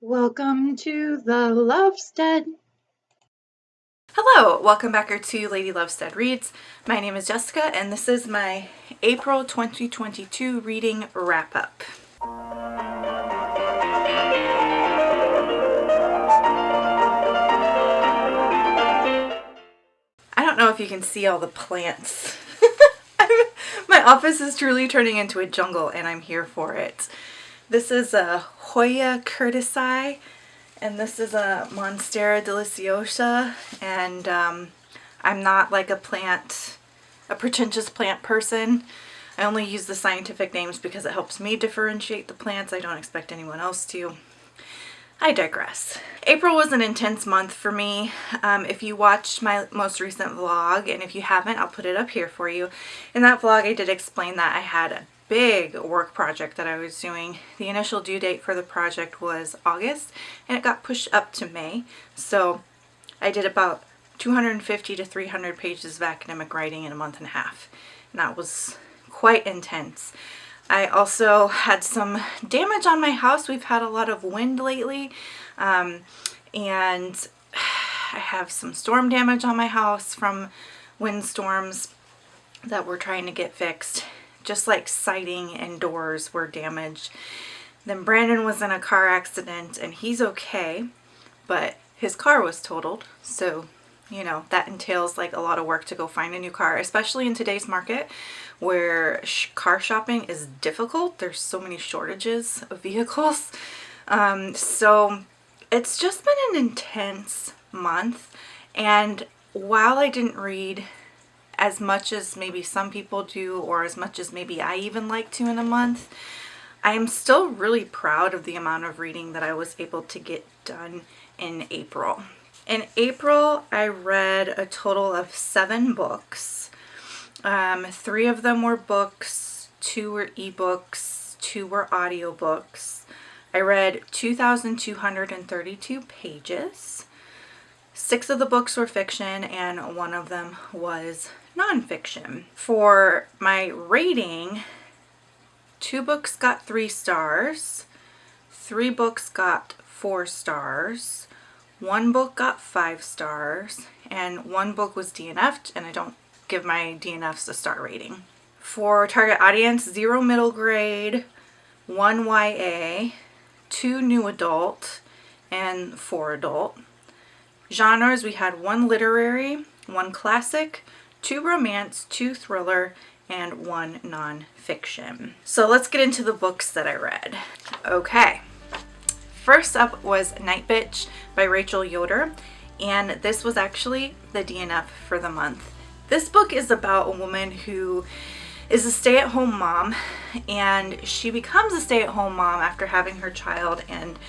Welcome to the Lovestead. Hello, welcome back to Lady Lovestead Reads. My name is Jessica and this is my April 2022 reading wrap-up. I don't know if you can see all the plants. My office is truly turning into a jungle and I'm here for it. This is a Hoya curtisi and this is a Monstera deliciosa, and I'm not like a pretentious plant person. I only use the scientific names because it helps me differentiate the plants. I don't expect anyone else to. I digress. April was an intense month for me. If you watched my most recent vlog, and if you haven't, I'll put it up here for you. In that vlog, I did explain that I had a big work project that I was doing. The initial due date for the project was August, and it got pushed up to May. So I did about 250 to 300 pages of academic writing in a month and a half. And that was quite intense. I also had some damage on my house. We've had a lot of wind lately, and I have some storm damage on my house from windstorms that we're trying to get fixed. Just like siding and doors were damaged. Then Brandon was in a car accident and he's okay, but his car was totaled. So, you know, that entails like a lot of work to go find a new car, especially in today's market where car shopping is difficult. There's so many shortages of vehicles. So it's just been an intense month. And while I didn't read as much as maybe some people do, or as much as maybe I even like to in a month, I am still really proud of the amount of reading that I was able to get done in April. In April, I read a total of 7 books. 3 of them were books, 2 were ebooks, 2 were audiobooks. I read 2,232 pages. 6 of the books were fiction and 1 of them was nonfiction. For my rating, 2 books got 3 stars, 3 books got 4 stars, 1 book got 5 stars, and 1 book was DNF'd, and I don't give my DNFs a star rating. For target audience, 0 middle grade, 1 YA, 2 new adult, and 4 adult. Genres, we had 1 literary, 1 classic, 2 romance, 2 thriller, and 1 nonfiction. So let's get into the books that I read. Okay. First up was Nightbitch by Rachel Yoder, and this was actually the DNF for the month. This book is about a woman who is a stay-at-home mom, and she becomes a stay-at-home mom after having her child and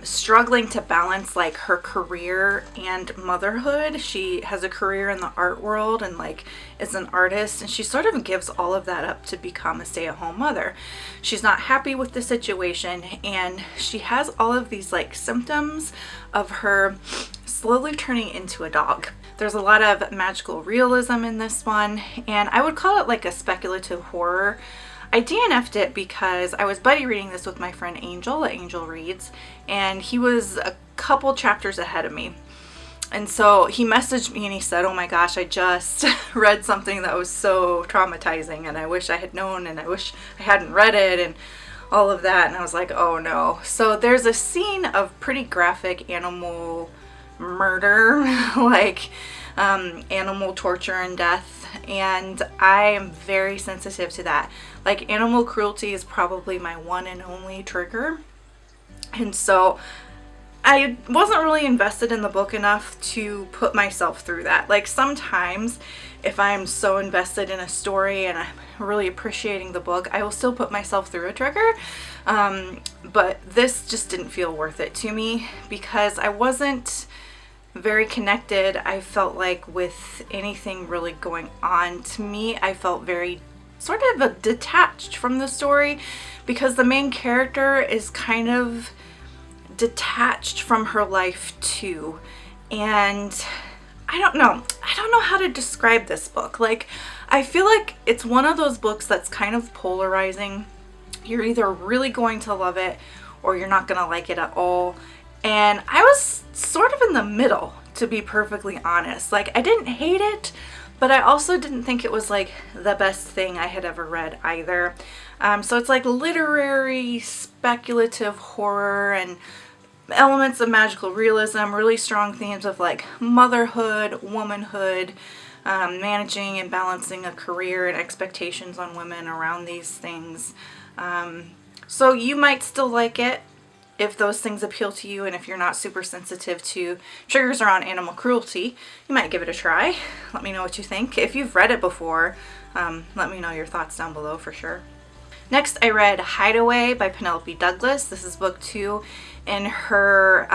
struggling to balance like her career and motherhood. She has a career in the art world and like is an artist, and she sort of gives all of that up to become a stay-at-home mother. She's not happy with the situation, and she has all of these like symptoms of her slowly turning into a dog. There's a lot of magical realism in this one, and I would call it like a speculative horror. I DNF'd it because I was buddy reading this with my friend Angel at Angel Reads, and he was a couple chapters ahead of me. And so he messaged me and he said, "Oh my gosh, I just read something that was so traumatizing and I wish I had known and I wish I hadn't read it," and all of that. And I was like, oh no. So there's a scene of pretty graphic animal murder, like animal torture and death, and I am very sensitive to that. Like, animal cruelty is probably my one and only trigger, and so I wasn't really invested in the book enough to put myself through that. Like, sometimes if I'm so invested in a story and I'm really appreciating the book, I will still put myself through a trigger, but this just didn't feel worth it to me because I wasn't very connected, I felt like, with anything really going on. To me, I felt very sort of detached from the story because the main character is kind of detached from her life too. And I don't know how to describe this book. Like, I feel like it's one of those books that's kind of polarizing. You're either really going to love it or you're not gonna like it at all. And I was sort of in the middle, to be perfectly honest. Like, I didn't hate it, but I also didn't think it was like the best thing I had ever read either. So it's like literary, speculative horror and elements of magical realism, really strong themes of like motherhood, womanhood, managing and balancing a career and expectations on women around these things. So you might still like it if those things appeal to you, and if you're not super sensitive to triggers around animal cruelty, you might give it a try. Let me know what you think. If you've read it before, let me know your thoughts down below for sure. Next, I read Hideaway by Penelope Douglas. This is book 2 in her,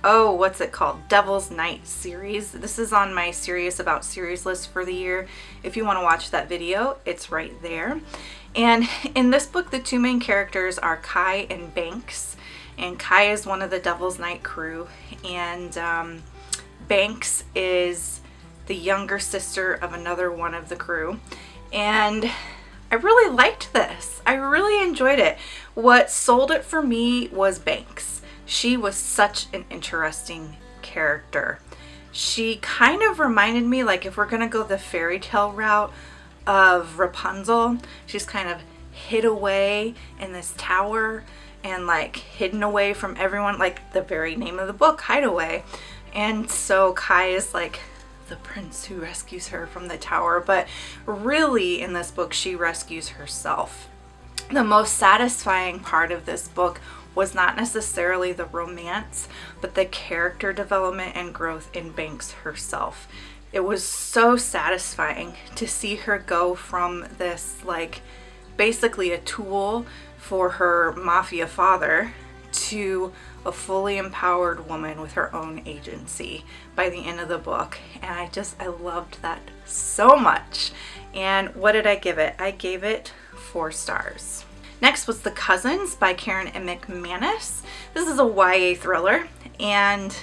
what's it called? Devil's Night series. This is on my Serious About series list for the year. If you want to watch that video, it's right there. And in this book, the two main characters are Kai and Banks. And Kai is one of the Devil's Night crew, and Banks is the younger sister of another one of the crew. And I really liked this. I really enjoyed it. What sold it for me was Banks. She was such an interesting character. She kind of reminded me, like, if we're gonna go the fairy tale route, of Rapunzel. She's kind of hid away in this tower and like hidden away from everyone, like the very name of the book, Hideaway. And so Kai is like the prince who rescues her from the tower, but really in this book she rescues herself. The most satisfying part of this book was not necessarily the romance, but the character development and growth in Banks herself. It was so satisfying to see her go from this, like, basically a tool for her mafia father to a fully empowered woman with her own agency by the end of the book. And I loved that so much. And what did I give it? I gave it 4 stars. Next was The Cousins by Karen M. McManus. This is a YA thriller. And,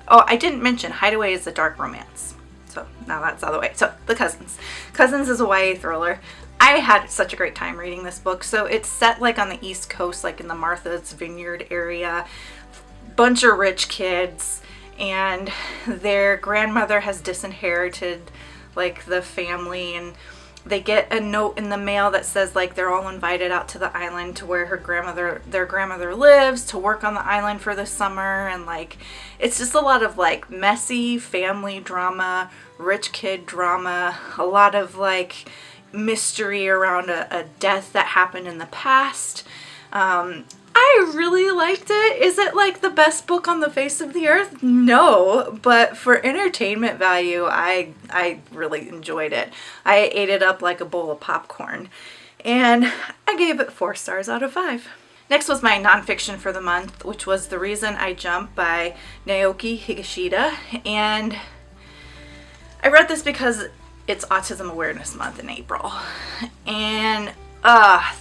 oh, I didn't mention Hideaway is a dark romance. So now that's out of the way. So The Cousins. Cousins is a YA thriller. I had such a great time reading this book. So it's set like on the East Coast, like in the Martha's Vineyard area. Bunch of rich kids, and their grandmother has disinherited like the family, and they get a note in the mail that says like they're all invited out to the island to where their grandmother lives, to work on the island for the summer. And like it's just a lot of like messy family drama, rich kid drama, a lot of like mystery around a death that happened in the past. I really liked it. Is it like the best book on the face of the earth? No, but for entertainment value, I really enjoyed it. I ate it up like a bowl of popcorn, and I gave it 4 stars out of 5. Next was my nonfiction for the month, which was The Reason I Jump by Naoki Higashida. And I read this because it's Autism Awareness Month in April. And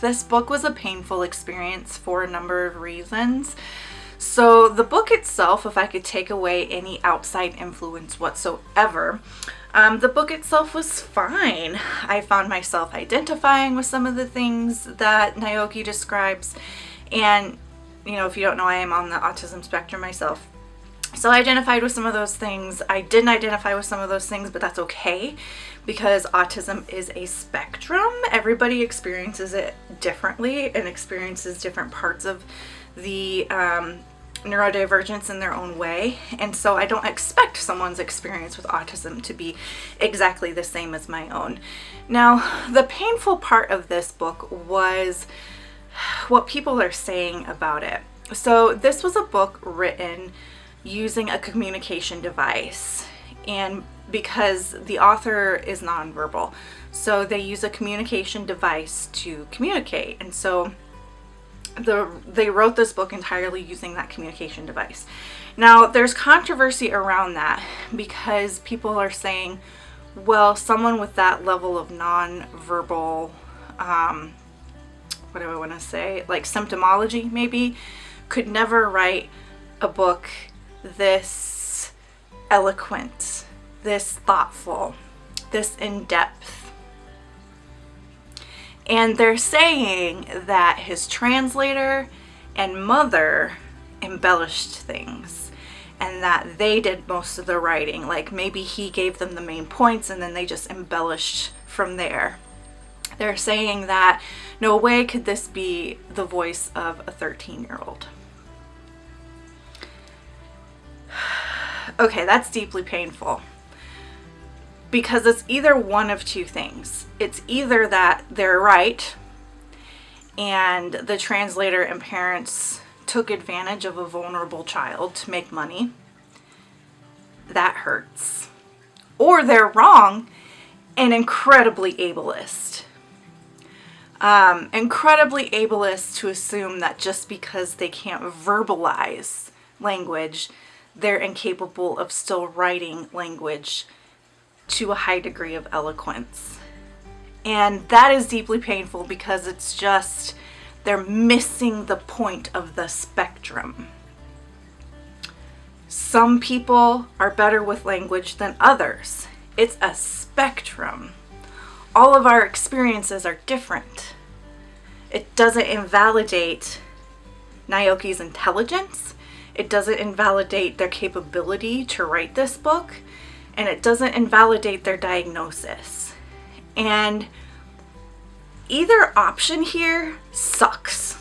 this book was a painful experience for a number of reasons. So the book itself, if I could take away any outside influence whatsoever, the book itself was fine. I found myself identifying with some of the things that Naoki describes. And, you know, if you don't know, I am on the autism spectrum myself. So I identified with some of those things. I didn't identify with some of those things, but that's okay, because autism is a spectrum. Everybody experiences it differently and experiences different parts of the neurodivergence in their own way. And so I don't expect someone's experience with autism to be exactly the same as my own. Now, the painful part of this book was what people are saying about it. So this was a book written using a communication device, and because the author is nonverbal, so they use a communication device to communicate. And so they wrote this book entirely using that communication device. Now there's controversy around that, because people are saying, well, someone with that level of nonverbal what do I want to say, like symptomology maybe, could never write a book this eloquent, this thoughtful, this in-depth. And they're saying that his translator and Mother embellished things, and that they did most of the writing. Like maybe he gave them the main points and then they just embellished from there. They're saying that no way could this be the voice of a 13-year-old. Okay, that's deeply painful. Because it's either one of two things. It's either that they're right and the translator and parents took advantage of a vulnerable child to make money. That hurts. Or they're wrong and incredibly ableist. Incredibly ableist to assume that just because they can't verbalize language, they're incapable of still writing language to a high degree of eloquence. And that is deeply painful because it's just, they're missing the point of the spectrum. Some people are better with language than others. It's a spectrum. All of our experiences are different. It doesn't invalidate Naoki's intelligence. It doesn't invalidate their capability to write this book. And it doesn't invalidate their diagnosis. And either option here sucks.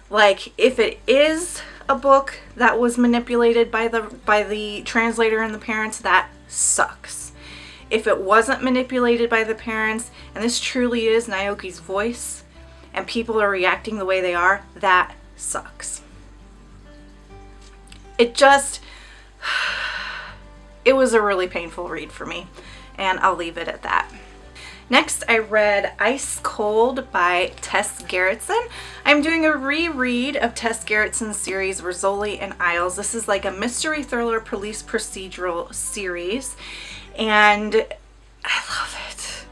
Like, if it is a book that was manipulated by the translator and the parents, that sucks. If it wasn't manipulated by the parents, and this truly is Naoki's voice, and people are reacting the way they are, that sucks. It was a really painful read for me, and I'll leave it at that. Next, I read Ice Cold by Tess Gerritsen. I'm doing a reread of Tess Gerritsen's series Rizzoli and Isles. This is like a mystery thriller police procedural series, and I love it.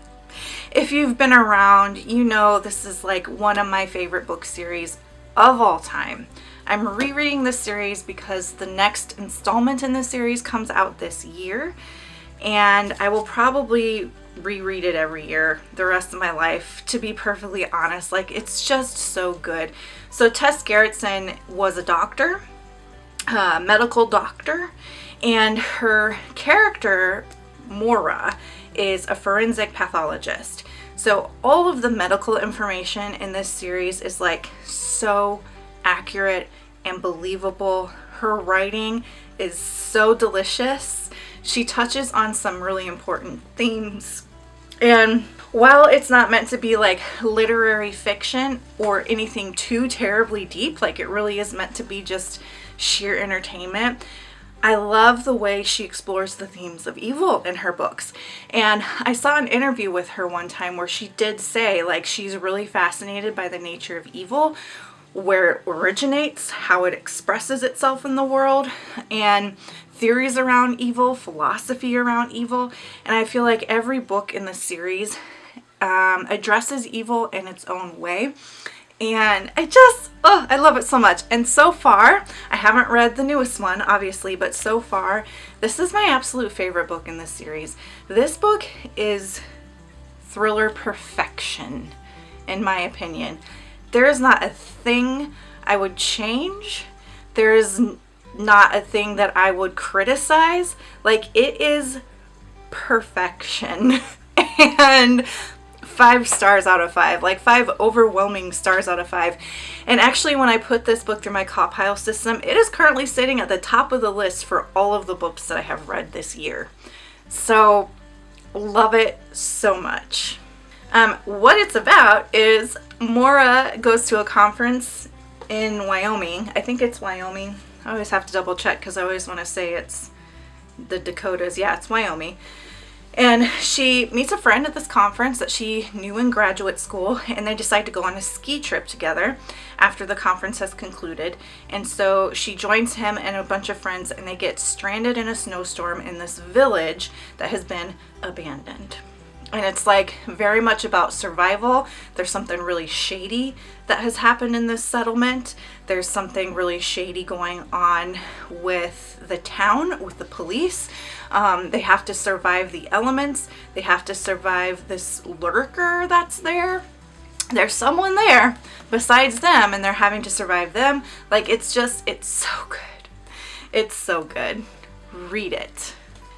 If you've been around, you know this is like one of my favorite book series of all time. I'm rereading this series because the next installment in this series comes out this year, and I will probably reread it every year the rest of my life, to be perfectly honest. Like, it's just so good. So Tess Gerritsen was a doctor, medical doctor, and her character Mora is a forensic pathologist. So all of the medical information in this series is like so accurate and believable. Her writing is so delicious. She touches on some really important themes. And while it's not meant to be like literary fiction or anything too terribly deep, like it really is meant to be just sheer entertainment, I love the way she explores the themes of evil in her books. And I saw an interview with her one time where she did say like she's really fascinated by the nature of evil, where it originates, how it expresses itself in the world, and theories around evil, philosophy around evil. And I feel like every book in the series addresses evil in its own way. And I love it so much. And so far, I haven't read the newest one, obviously, but so far, this is my absolute favorite book in this series. This book is thriller perfection, in my opinion. There is not a thing I would change. There is not a thing that I would criticize. Like, it is perfection. And 5 stars out of 5, like 5 overwhelming stars out of 5. And actually, when I put this book through my Cop-Pile system, it is currently sitting at the top of the list for all of the books that I have read this year. So, love it so much. What it's about is Mora goes to a conference in Wyoming. I think it's Wyoming. I always have to double check because I always want to say it's the Dakotas. Yeah, it's Wyoming. And she meets a friend at this conference that she knew in graduate school, and they decide to go on a ski trip together after the conference has concluded. And so she joins him and a bunch of friends, and they get stranded in a snowstorm in this village that has been abandoned. And it's like very much about survival. There's something really shady that has happened in this settlement. There's something really shady going on with the town, with the police. They have to survive the elements. They have to survive this lurker that's there. there's someone there besides them and they're having to survive them. Like, it's so good. It's so good. Read it.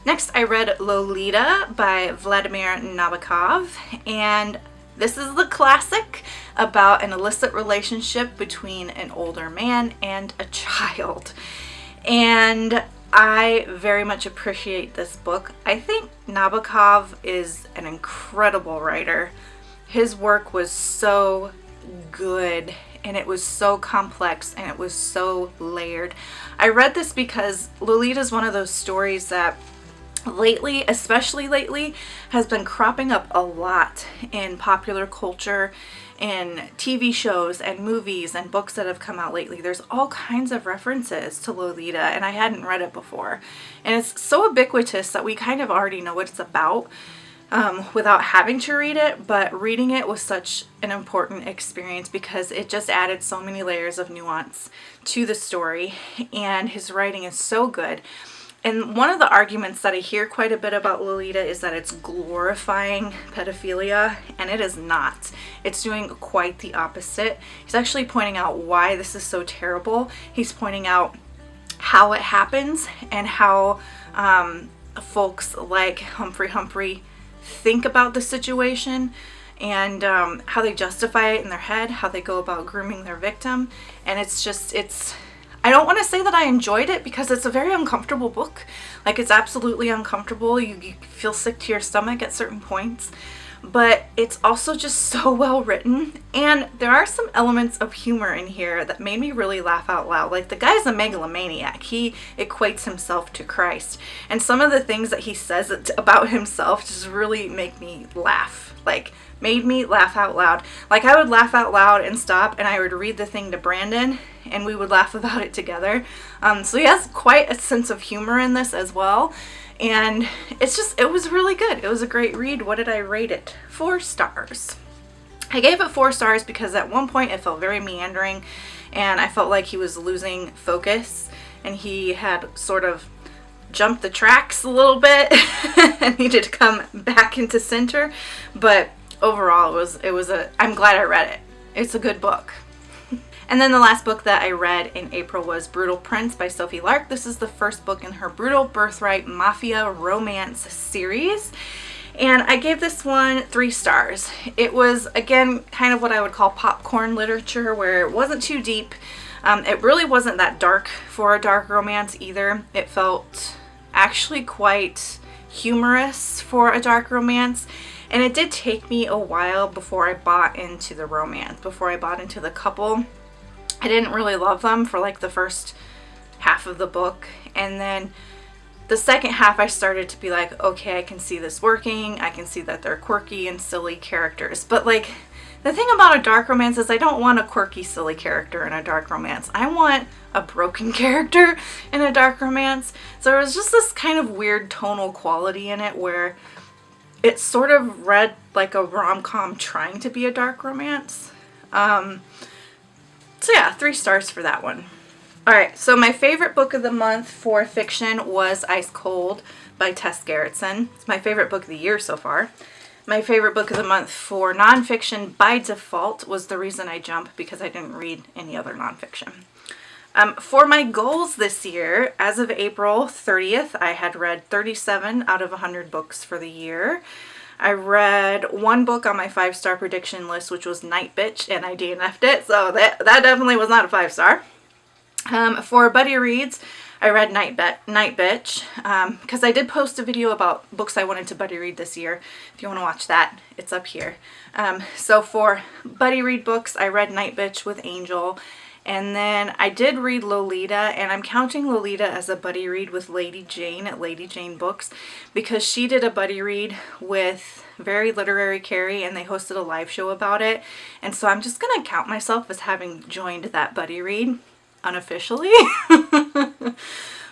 Next, I read Lolita by Vladimir Nabokov, and this is the classic about an illicit relationship between an older man and a child. And I very much appreciate this book. I think Nabokov is an incredible writer. His work was so good, and it was so complex, and it was so layered. I read this because Lolita is one of those stories that lately, especially lately, has been cropping up a lot in popular culture, in TV shows and movies and books that have come out lately. There's all kinds of references to Lolita, and I hadn't read it before. And it's so ubiquitous that we kind of already know what it's about without having to read it, but reading it was such an important experience because it just added so many layers of nuance to the story, and his writing is so good. And one of the arguments that I hear quite a bit about Lolita is that it's glorifying pedophilia, and it is not. It's doing quite the opposite. He's actually pointing out why this is so terrible. He's pointing out how it happens and how folks like Humphrey think about the situation, and how they justify it in their head, how they go about grooming their victim. And I don't want to say that I enjoyed it because it's a very uncomfortable book. Like, it's absolutely uncomfortable. You feel sick to your stomach at certain points. But it's also just so well written. And there are some elements of humor in here that made me really laugh out loud. Like, the guy's a megalomaniac. He equates himself to Christ. And some of the things that he says about himself just really make me laugh. Like, made me laugh out loud. Like, I would laugh out loud and stop, and I would read the thing to Brandon, and we would laugh about it together. So he has quite a sense of humor in this as well. And it was really good. It was a great read. What did I rate it? 4 stars. I gave it 4 stars because at one point it felt very meandering, and I felt like he was losing focus, and he had sort of jumped the tracks a little bit and needed to come back into center. But overall, I'm glad I read it. It's a good book. And then the last book that I read in April was Brutal Prince by Sophie Lark. This is the first book in her Brutal Birthright Mafia romance series. And I gave this one 3 stars. It was, again, kind of what I would call popcorn literature, where it wasn't too deep. It really wasn't that dark for a dark romance either. It felt actually quite humorous for a dark romance. And it did take me a while before I bought into the romance, before I bought into the couple. I didn't really love them for like the first half of the book, and then the second half I started to be like, okay, I can see this working. I can see that they're quirky and silly characters. But like, the thing about a dark romance is I don't want a quirky, silly character in a dark romance. I want a broken character in a dark romance. So there was just this kind of weird tonal quality in it where it sort of read like a rom-com trying to be a dark romance. So yeah, 3 stars for that one. Alright, so my favorite book of the month for fiction was Ice Cold by Tess Gerritsen. It's my favorite book of the year so far. My favorite book of the month for nonfiction by default was The Reason I Jump, because I didn't read any other nonfiction. For my goals this year, as of April 30th, I had read 37 out of 100 books for the year. I read 1 book on my 5-star prediction list, which was Nightbitch, and I DNF'd it, so that definitely was not a 5-star. For buddy reads, I read Nightbitch, because I did post a video about books I wanted to buddy read this year. If you want to watch that, it's up here. So for buddy read books, I read Nightbitch with Angel, and then I did read Lolita, and I'm counting Lolita as a buddy read with Lady Jane at Lady Jane Books, because she did a buddy read with Very Literary Carrie, and they hosted a live show about it. And so I'm just going to count myself as having joined that buddy read unofficially.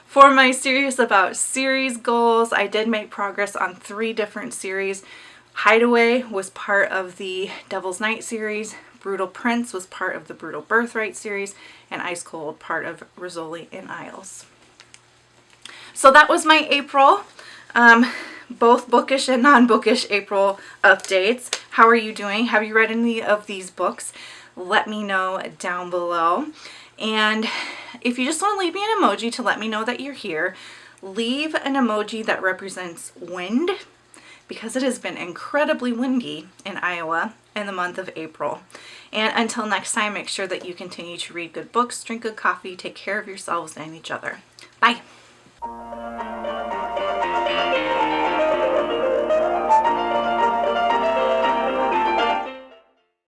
For my Serious About series goals, I did make progress on 3 different series. Hideaway was part of the Devil's Night series, Brutal Prince was part of the Brutal Birthright series, and Ice Cold part of Rizzoli and Isles. So that was my April, both bookish and non-bookish April updates. How are you doing? Have you read any of these books? Let me know down below. And if you just want to leave me an emoji to let me know that you're here, leave an emoji that represents wind, because it has been incredibly windy in Iowa in the month of April. And until next time, make sure that you continue to read good books, drink good coffee, take care of yourselves and each other. Bye.